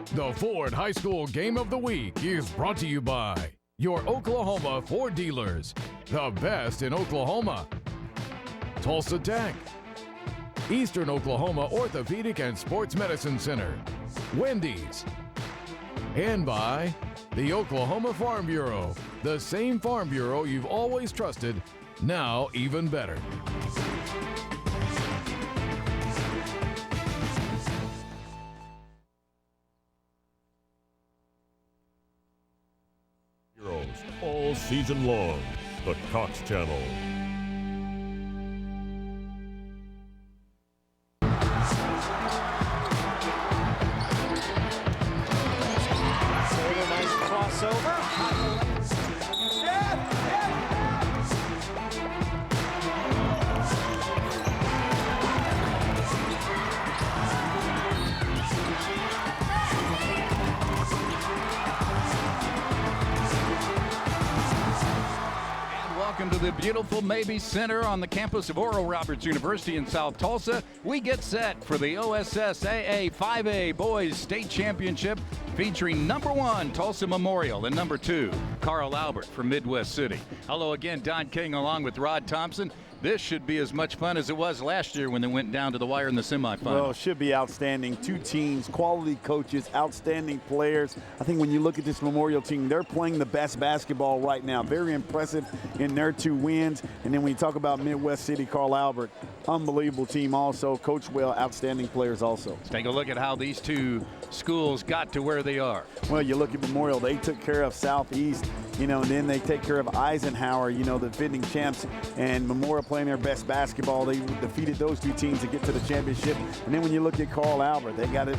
The Ford High School Game of the Week is brought to you by your Oklahoma Ford dealers, the best in Oklahoma. Tulsa Tech, Eastern Oklahoma Orthopedic and Sports Medicine Center, Wendy's, and by the Oklahoma Farm Bureau, the same Farm Bureau you've always trusted, now even better. All season long, the Cox Channel. Nice crossover. Welcome to the beautiful Mabee Center on the campus of Oral Roberts University in South Tulsa. We get set for the OSSAA 5A Boys State Championship featuring number 1, Tulsa Memorial, and number 2, Carl Albert from Midwest City. Hello again, Don King along with Rod Thompson. This should be as much fun as it was last year when they went down to the wire in the semifinal. Well, it should be outstanding. Two teams, quality coaches, outstanding players. I think when you look at this Memorial team, they're playing the best basketball right now. Very impressive in their 2 wins. And then when you talk about Midwest City, Carl Albert, unbelievable team also. Coach well, outstanding players also. Let's take a look at how these two schools got to where they are. Well, you look at Memorial, they took care of Southeast, and then they take care of Eisenhower, the defending champs, and Memorial playing their best basketball. They defeated those 2 teams to get to the championship. And then when you look at Carl Albert, they got it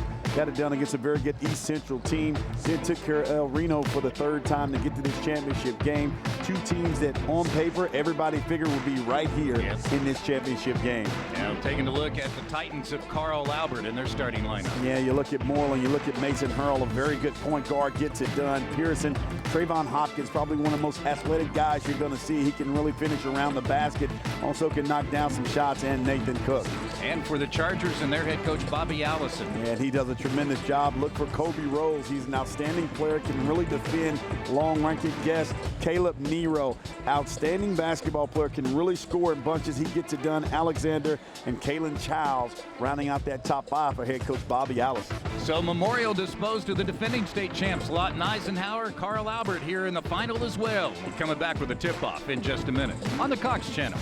done against a very good East Central team. Then took care of El Reno for the 3rd time to get to this championship game. 2 teams that on paper everybody figured would be right here in this championship game. Now taking a look at the Titans of Carl Albert in their starting lineup. Yeah, you look at Moreland, you look at Mason Hurl, a very good point guard, gets it done. Pearson, Trayvon Hopkins, probably one of the most athletic guys you're going to see. He can really finish around the basket, also can knock down some shots, and Nathan Cook. And for the Chargers and their head coach, Bobby Allison. And he does a tremendous job. Look for Kobe Rose. He's an outstanding player, can really defend. Long-ranking guest, Caleb Nero, outstanding basketball player, can really score in bunches. He gets it done. Alexander and Kalen Childs rounding out that top 5 for head coach Bobby Allison. So Memorial disposed of the defending state champs, Lawton Eisenhower, Carl Albert here in the final as well. We're coming back with a tip-off in just a minute on the Cox Channel.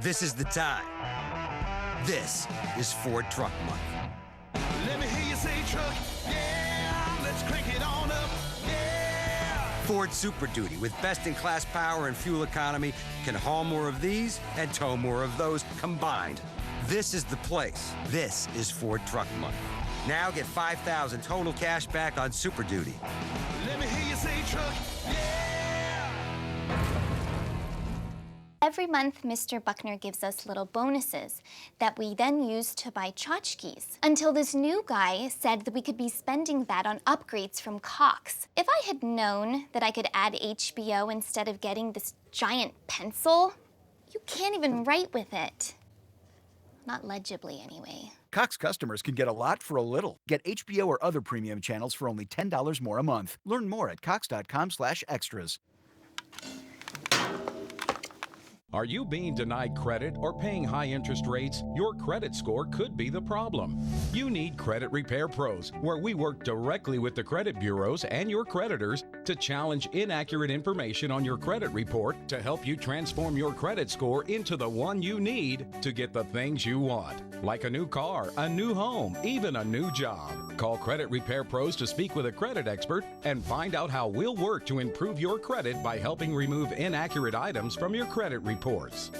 This is the time. This is Ford Truck Month. Let me hear you say truck, yeah, let's crank it on up, yeah. Ford Super Duty with best-in-class power and fuel economy can haul more of these and tow more of those combined. This is the place. This is Ford Truck Month. Now get $5,000 total cash back on Super Duty. Let me hear you say truck, yeah. Every month, Mr. Buckner gives us little bonuses that we then use to buy tchotchkes. Until this new guy said that we could be spending that on upgrades from Cox. If I had known that I could add HBO instead of getting this giant pencil, you can't even write with it. Not legibly, anyway. Cox customers can get a lot for a little. Get HBO or other premium channels for only $10 more a month. Learn more at cox.com/extras. Are you being denied credit or paying high interest rates? Your credit score could be the problem. You need Credit Repair Pros, where we work directly with the credit bureaus and your creditors to challenge inaccurate information on your credit report to help you transform your credit score into the one you need to get the things you want, like a new car, a new home, even a new job. Call Credit Repair Pros to speak with a credit expert and find out how we'll work to improve your credit by helping remove inaccurate items from your credit reports.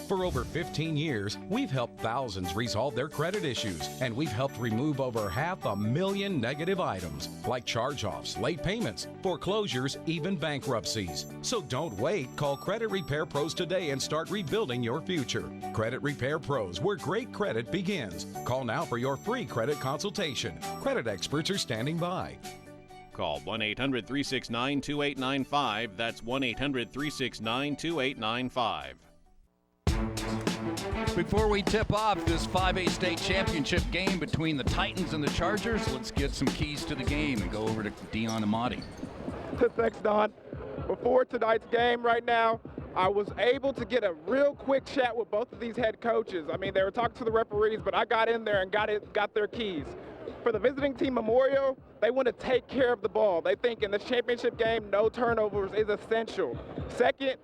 For over 15 years, we've helped thousands resolve their credit issues, and we've helped remove over 500,000 negative items, like charge-offs, late payments, foreclosures, even bankruptcies. So don't wait. Call Credit Repair Pros today and start rebuilding your future. Credit Repair Pros, where great credit begins. Call now for your free credit consultation. Credit experts are standing by. Call 1-800-369-2895. That's 1-800-369-2895. Before we tip off this 5A state championship game between the Titans and the Chargers, let's get some keys to the game and go over to Dion Amati. Thanks, Don. Before tonight's game right now, I was able to get a real quick chat with both of these head coaches. I mean, they were talking to the referees, but I got in there and got their keys. For the visiting team Memorial, they want to take care of the ball. They think in this championship game, no turnovers is essential. Second,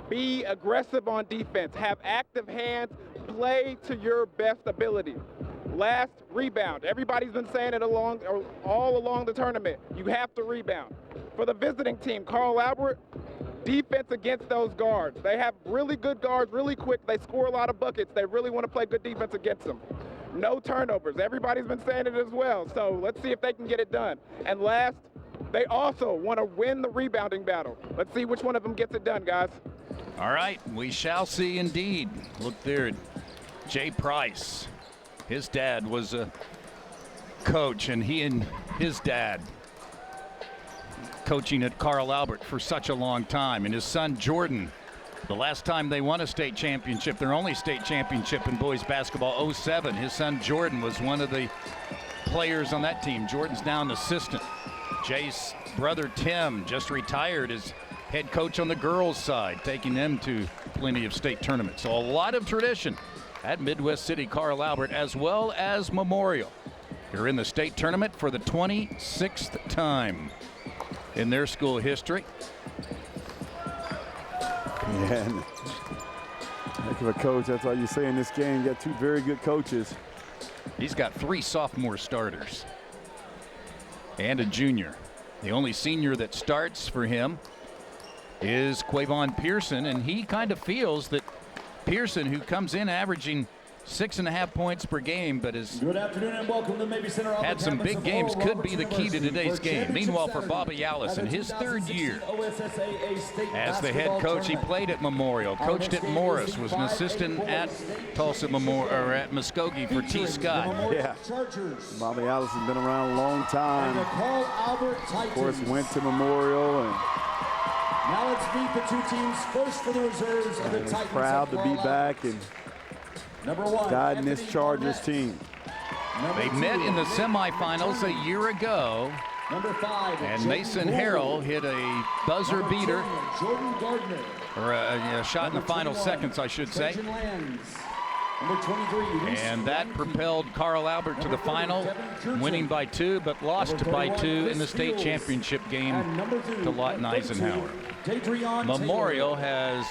be aggressive on defense. Have active hands. Play to your best ability. Last, rebound. Everybody's been saying it all along the tournament. You have to rebound. For the visiting team, Carl Albert, defense against those guards. They have really good guards, really quick. They score a lot of buckets. They really want to play good defense against them. No turnovers. Everybody's been saying it as well. So let's see if they can get it done. And last, they also want to win the rebounding battle. Let's see which one of them gets it done, guys. All right, we shall see indeed. Look there at Jay Price. His dad was a coach, and he and his dad coaching at Carl Albert for such a long time. And his son Jordan, the last time they won a state championship, their only state championship in boys basketball, 07, his son Jordan was one of the players on that team. Jordan's now an assistant. Jay's brother Tim just retired as head coach on the girls' side, taking them to plenty of state tournaments. So a lot of tradition at Midwest City Carl Albert, as well as Memorial. They're in the state tournament for the 26th time in their school history. Yeah, heck of a coach. That's why you say in this game, you got two very good coaches. He's got 3 sophomore starters and a junior. The only senior that starts for him is Quavon Pearson, and he kind of feels that Pearson, who comes in averaging 6.5 points per game, but has Good afternoon and welcome to Maybe Center had some big games, could be the key to today's game. Meanwhile, for Bobby Allison, his 3rd year as the head coach, he played at Memorial, coached at Morris, was an assistant at Tulsa Memorial, or at Muskogee for T. Scott. Yeah, Bobby Allison been around a long time. Of course, went to Memorial, and now let's meet the two teams first for the reserves of the Titans. Proud to be back and guiding this Chargers team. They met in the semifinals a year ago, and Mason Harrell hit a buzzer beater, or a shot in the final seconds, I should say. And that propelled Carl Albert to the final, winning by 2, but lost by 2 in the state championship game to Lawton Eisenhower. Memorial has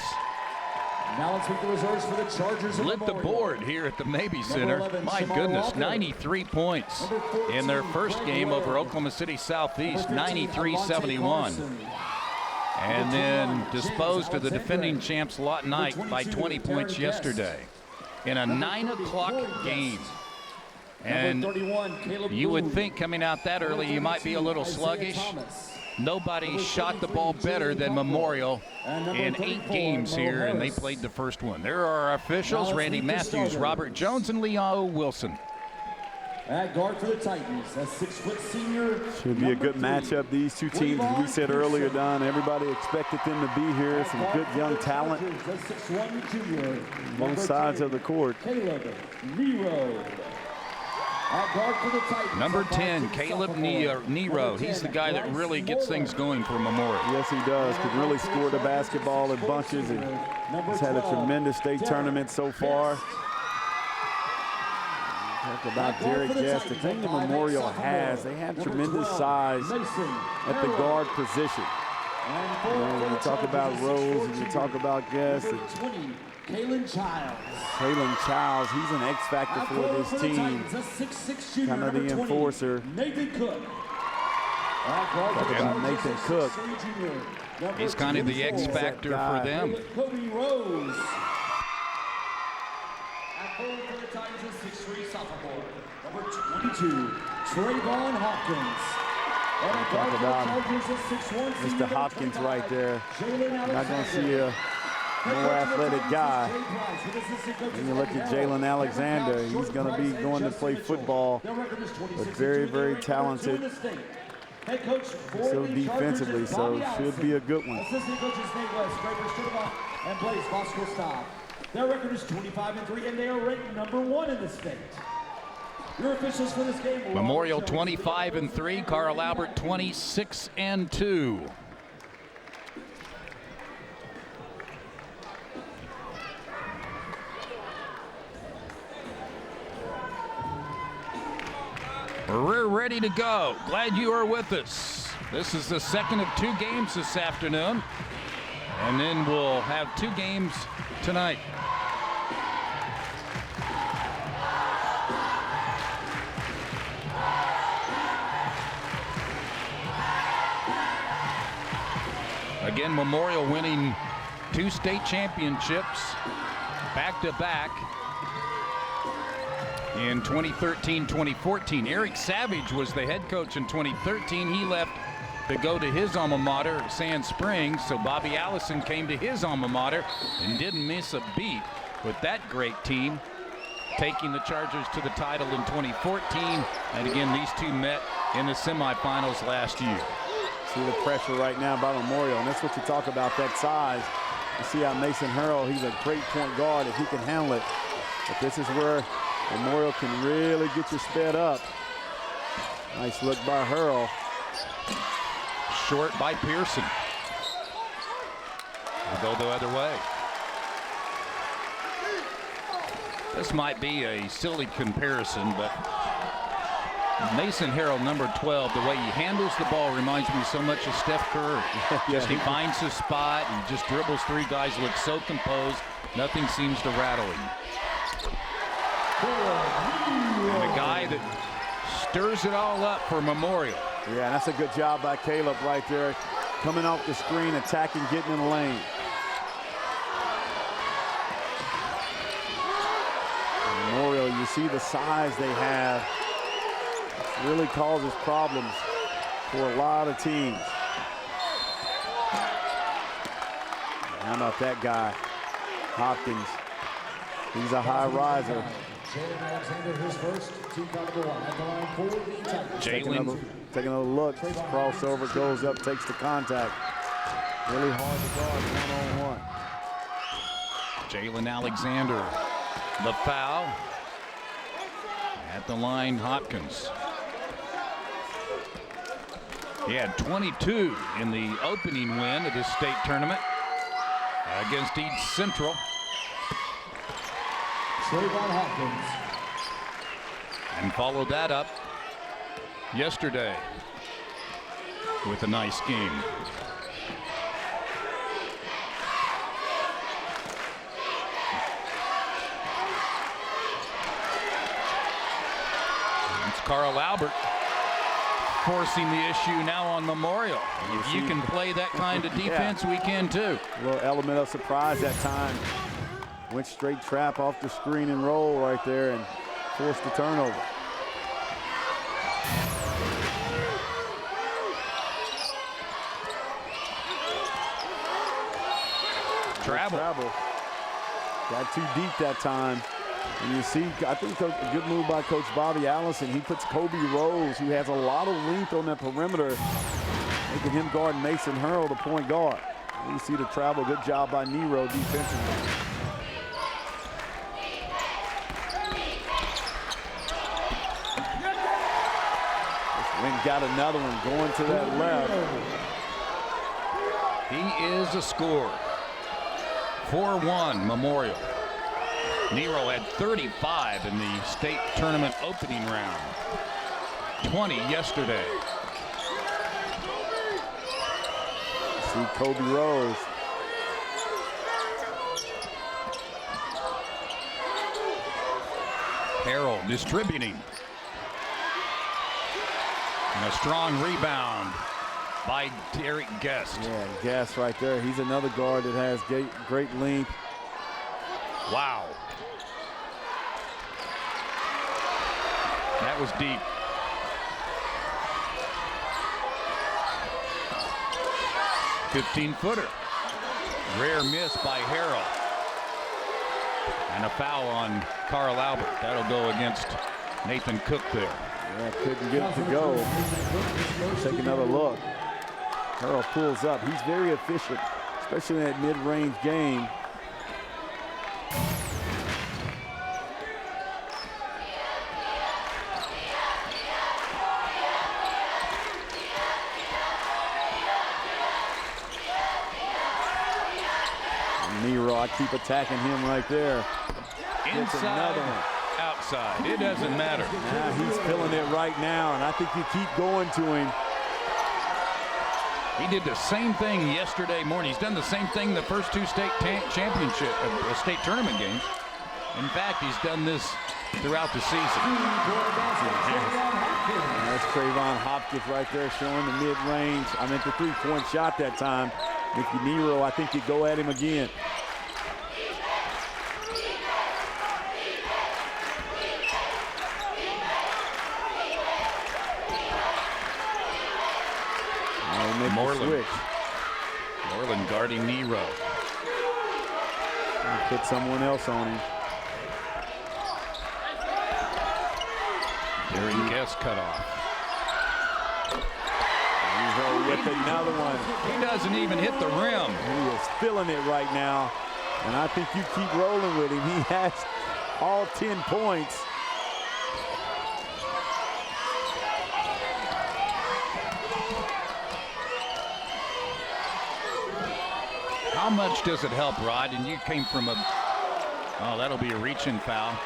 now let's meet the reserves for the Chargers. lit the board here at the Maybe Center. My goodness, 93 points in their first game over Oklahoma City Southeast, 93-71. And then disposed of the defending champs Lawton Knight by 20 points yesterday in a 9 o'clock game. And you would think coming out that early you might be a little sluggish. Nobody shot the ball better than Memorial in 8 games here, and they played the first one. There are our officials, Randy Matthews, Robert Jones, and Leo Wilson. At guard for the Titans, a 6-foot senior. Should be a good matchup. These two teams, as we said earlier, Don, everybody expected them to be here. Some good young talent. Both sides of the court. Number 10, Caleb Nero. He's the guy that really gets things going for Memorial. Yes, he does. Can really score the basketball in bunches, and he's had a tremendous state tournament so far. Talk about Derek Guest. The thing that Memorial has, they have tremendous size at the guard position. When you talk about Rose and you talk about Guest, Kalen Childs, he's an X factor for this team. Kind of the enforcer. Talk about Nathan Cook. He's kind of the X factor for them. For the Titans, a 6'3" sophomore, number 22, Trayvon Hopkins. Talk about Mr. Hopkins right there. Not going to see a more athletic guy. When you look at Jalen Alexander, he's going to be going to play football, but very, very talented. So defensively, so should be a good one. Assistant coaches Nate West, Gregory Sturba, and Blaze Bosco Stop. Their record is 25-3, and they are ranked #1 in the state. Your officials for this game: Memorial 25-3, Carl Albert 26-2. We're ready to go. Glad you are with us. This is the second of 2 games this afternoon, and then we'll have 2 games tonight. Again, Memorial winning 2 state championships back-to-back in 2013-2014. Eric Savage was the head coach in 2013. He left to go to his alma mater, Sand Springs, so Bobby Allison came to his alma mater and didn't miss a beat with that great team, taking the Chargers to the title in 2014. And again, these two met in the semifinals last year. See the pressure right now by Memorial, and that's what you talk about, that size. You see how Mason Hurl, he's a great point guard if he can handle it. But this is where Memorial can really get you sped up. Nice look by Hurl. Short by Pearson. We'll go the other way. This might be a silly comparison, but Mason Harrell, number 12, the way he handles the ball reminds me so much of Steph Curry. He finds his spot, he just dribbles 3 guys, looks so composed, nothing seems to rattle him. And a guy that stirs it all up for Memorial. Yeah, that's a good job by Caleb right there. Coming off the screen, attacking, getting in the lane. Memorial, you see the size they have. It really causes problems for a lot of teams. How about that guy, Hopkins? He's a high riser. Jalen. Take another look. Crossover, goes up, takes the contact. Really hard to guard one-on-one. Jalen Alexander, the foul. At the line, Hopkins. He had 22 in the opening win of this state tournament against East Central. And followed that up yesterday with a nice game. It's Carl Albert forcing the issue now on Memorial. If you can play that kind of defense, we can too. A little element of surprise that time. Went straight trap off the screen and roll right there and forced the turnover. Travel. Got too deep that time. And you see, I think a good move by Coach Bobby Allison. He puts Kobe Rose, who has a lot of length on that perimeter, making him guard Mason Hurl, the point guard. And you see the travel. Good job by Nero defensively. Wynn got another one going to that left. He is a scorer. 4-1 Memorial. Nero had 35 in the state tournament opening round. 20 yesterday. See Kobe Rose. Harrell distributing. And a strong rebound by Derek Guest. Yeah, Guest right there. He's another guard that has great length. Wow. That was deep. "15-footer. Rare miss by Harrell. And a foul on Carl Albert. That'll go against Nathan Cook there. Yeah, couldn't get it to go. Take another look. Harrell pulls up. He's very efficient, especially in that mid-range game. Nero, I keep attacking him right there. Inside, another one. outside, it doesn't matter. Yeah, he's feeling it right now, and I think you keep going to him. He did the same thing yesterday morning. He's done the same thing the first two state championship, state tournament games. In fact, he's done this throughout the season. That's Trayvon Hopkins right there showing the mid-range. I meant the three-point shot that time. If you Nero, I think you go at him again. Moreland guarding Nero. Put someone else on him. Darren Guest cut off. With another one. He doesn't even hit the rim. He is feeling it right now. And I think you keep rolling with him. He has all 10 points. How much does it help, Rod? And you came from a, oh, that'll be a reach-in foul.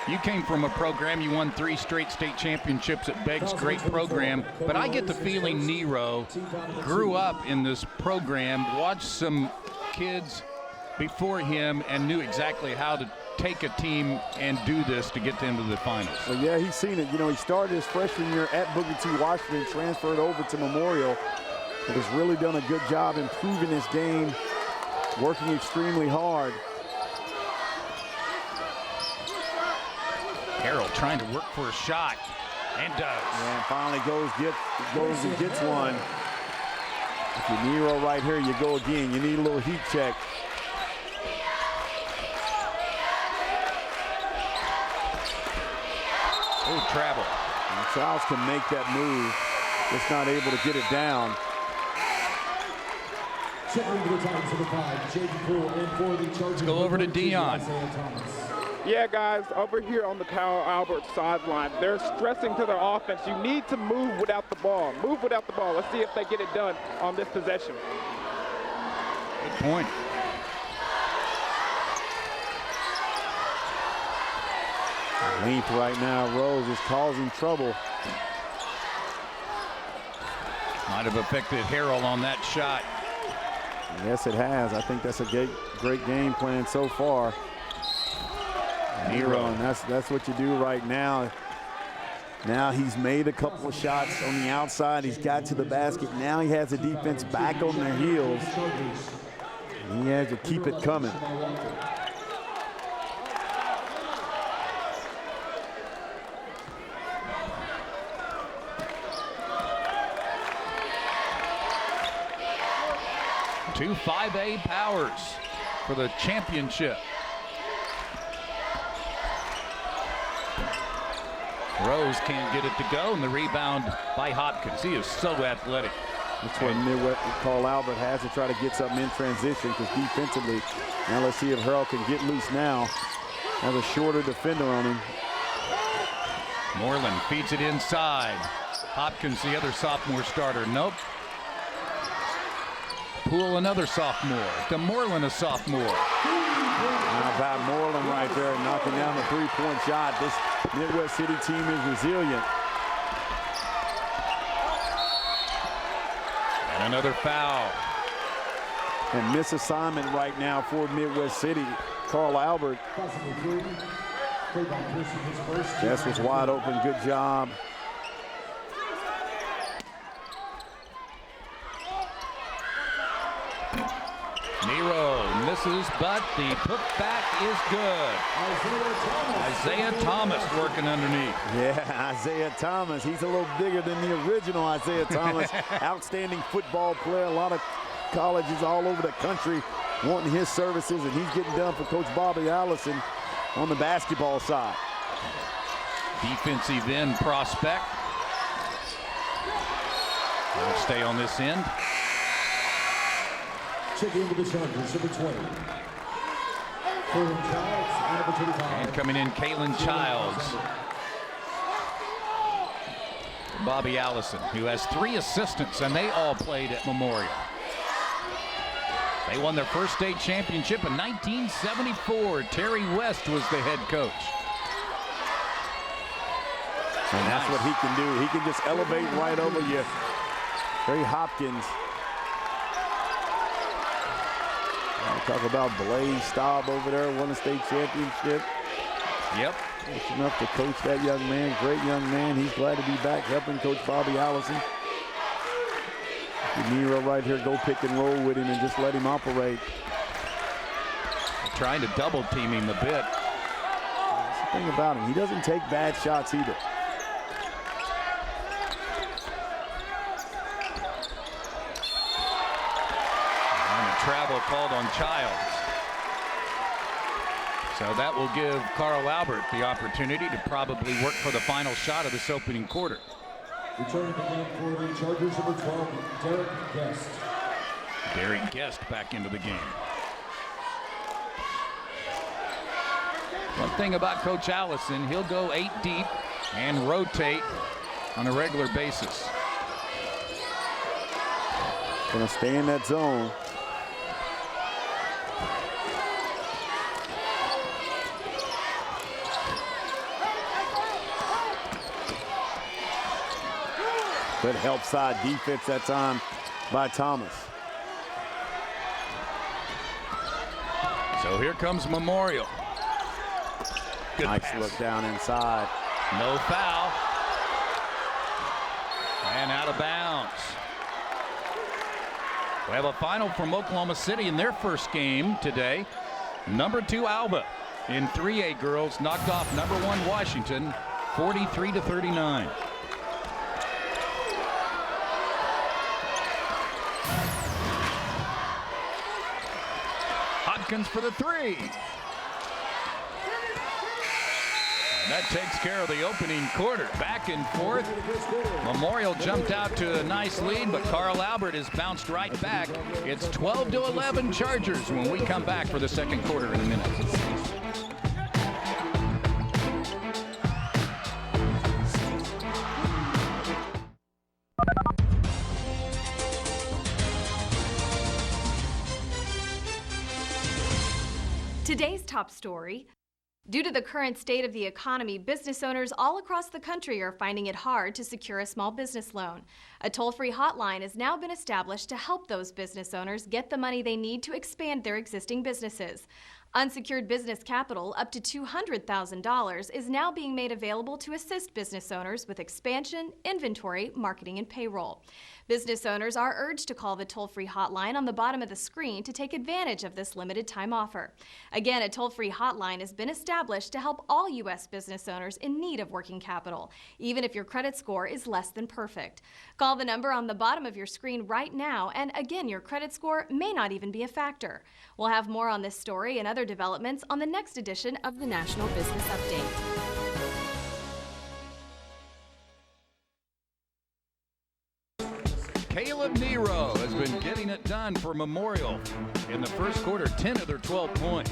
You came from a program, you won 3 straight state championships at Begg's, great program. But I get the feeling Nero grew up in this program, watched some kids before him, and knew exactly how to take a team and do this to get them to the finals. Well, yeah, he's seen it. You know, he started his freshman year at Booker T. Washington, transferred over to Memorial, but has really done a good job improving his game, working extremely hard. Harrell trying to work for a shot, and does. And finally goes and gets one. If you're Nero right here, you go again. You need a little heat check. Oh, travel. And Charles can make that move, just not able to get it down. Let's go over to Dion. Yeah, guys, over here on the Carl Albert sideline, they're stressing to their offense. You need to move without the ball. Move without the ball. Let's see if they get it done on this possession. Good point. Length right now, Rose is causing trouble. Might have affected Harrell on that shot. Yes, it has. I think that's a great game plan so far. Nero, and that's what you do right now. Now he's made a couple of shots on the outside. He's got to the basket. Now he has the defense back on their heels. He has to keep it coming. Two 5A powers for the championship. Rose can't get it to go, and the rebound by Hopkins. He is so athletic. That's what Carl Albert has to try to get something in transition, because defensively, now let's see if Harrell can get loose now. Has a shorter defender on him. Moreland feeds it inside. Hopkins, the other sophomore starter. Nope. Poole, another sophomore. To Moreland, a sophomore. How about Moreland right there knocking down the three-point shot. This Midwest City team is resilient. And another foul. And misassignment right now for Midwest City. Carl Albert. Jess was wide open. Good job. Nero misses, but the putback is good. Isaiah Thomas working underneath. Yeah, Isaiah Thomas. He's a little bigger than the original Isaiah Thomas. Outstanding football player. A lot of colleges all over the country wanting his services, and he's getting done for Coach Bobby Allison on the basketball side. Defensive end prospect. We'll stay on this end. Checking into the Chargers, number 20. And coming in, Kaylin Childs. Bobby Allison, who has 3 assistants, and they all played at Memorial. They won their first state championship in 1974. Terry West was the head coach. And that's what he can do. He can just elevate right over you. Terry Hopkins. Talk about Blaze Staub over there, won a state championship. Yep. It's enough to coach that young man. Great young man. He's glad to be back helping Coach Bobby Allison. Nero right here, go pick and roll with him and just let him operate. Trying to double team him a bit. That's the thing about him. He doesn't take bad shots either. And a travel called on Childs. So that will give Carl Albert the opportunity to probably work for the final shot of this opening quarter. Returning the game for the Chargers, number 12, Derek Guest. Derek Guest back into the game. One thing about Coach Allison, he'll go 8 deep and rotate on a regular basis. Gonna stay in that zone. Good help side defense that time by Thomas. So here comes Memorial. Good nice pass. Look down inside. No foul. And out of bounds. We have a final from Oklahoma City in their first game today. Number 2 Alba in 3A girls knocked off number 1 Washington 43-39. Hopkins for the 3. That takes care of the opening quarter. Back and forth. Memorial jumped out to a nice lead, but Carl Albert has bounced right back. It's 12-11 Chargers when we come back for the second quarter in a minute. Today's top story. Due to the current state of the economy, business owners all across the country are finding it hard to secure a small business loan. A toll-free hotline has now been established to help those business owners get the money they need to expand their existing businesses. Unsecured business capital up to $200,000 is now being made available to assist business owners with expansion, inventory, marketing, and payroll. Business owners are urged to call the toll-free hotline on the bottom of the screen to take advantage of this limited time offer. Again, a toll-free hotline has been established to help all U.S. business owners in need of working capital, even if your credit score is less than perfect. Call the number on the bottom of your screen right now, and again, your credit score may not even be a factor. We'll have more on this story and other developments on the next edition of the National Business Update. Caleb Nero has been getting it done for Memorial. In the first quarter, 10 of their 12 points.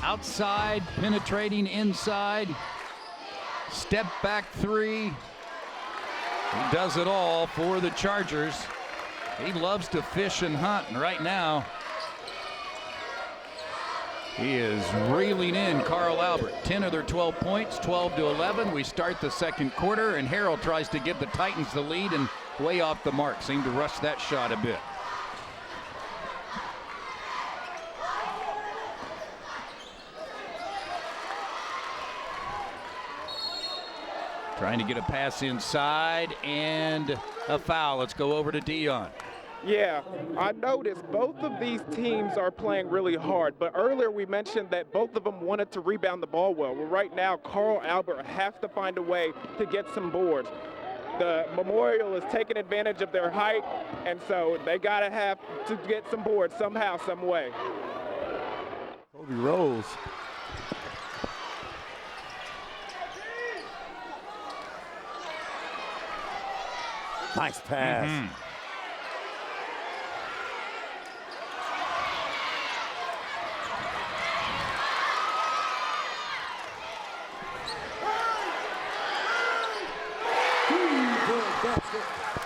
Outside, penetrating inside, step back 3. He does it all for the Chargers. He loves to fish and hunt, and right now, he is reeling in Carl Albert. 10 of their 12 points, 12-11. We start the second quarter, and Harrell tries to give the Titans the lead, and way off the mark. Seemed to rush that shot a bit. Trying to get a pass inside, and a foul. Let's go over to Dion. Yeah, I noticed both of these teams are playing really hard, but earlier we mentioned that both of them wanted to rebound the ball well. Well, right now, Carl Albert has to find a way to get some boards. The Memorial is taking advantage of their height, and so they got to have to get some boards somehow, some way. Kobe Rose. Nice pass. Mm-hmm.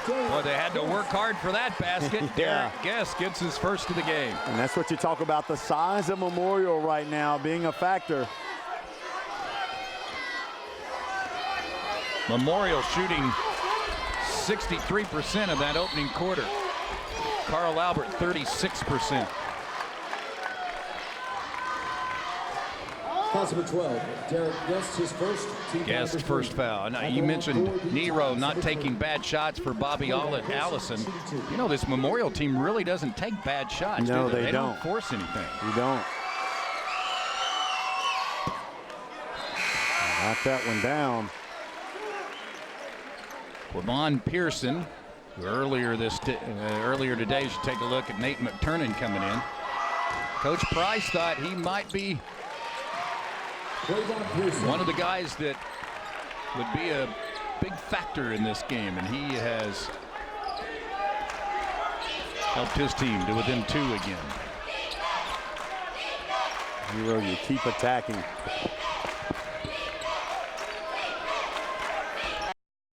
Boy, they had to work hard for that basket. Yeah. Derek Guest gets his first of the game. And that's what you talk about, the size of Memorial right now being a factor. Memorial shooting 63% of that opening quarter. Carl Albert, 36%. Foul number 12, Derek Guest, his first. Guest first foul. Now, you mentioned Nero not taking bad shots for Bobby Allison. You know, this Memorial team really doesn't take bad shots. No, do they? they don't force anything. You don't. Knock that one down. Quavon Pearson, who earlier today, you should take a look at Nate McTurnan coming in. Coach Price thought he might be one of the guys that would be a big factor in this game, and he has helped his team to within 2 again. Nero, you keep attacking.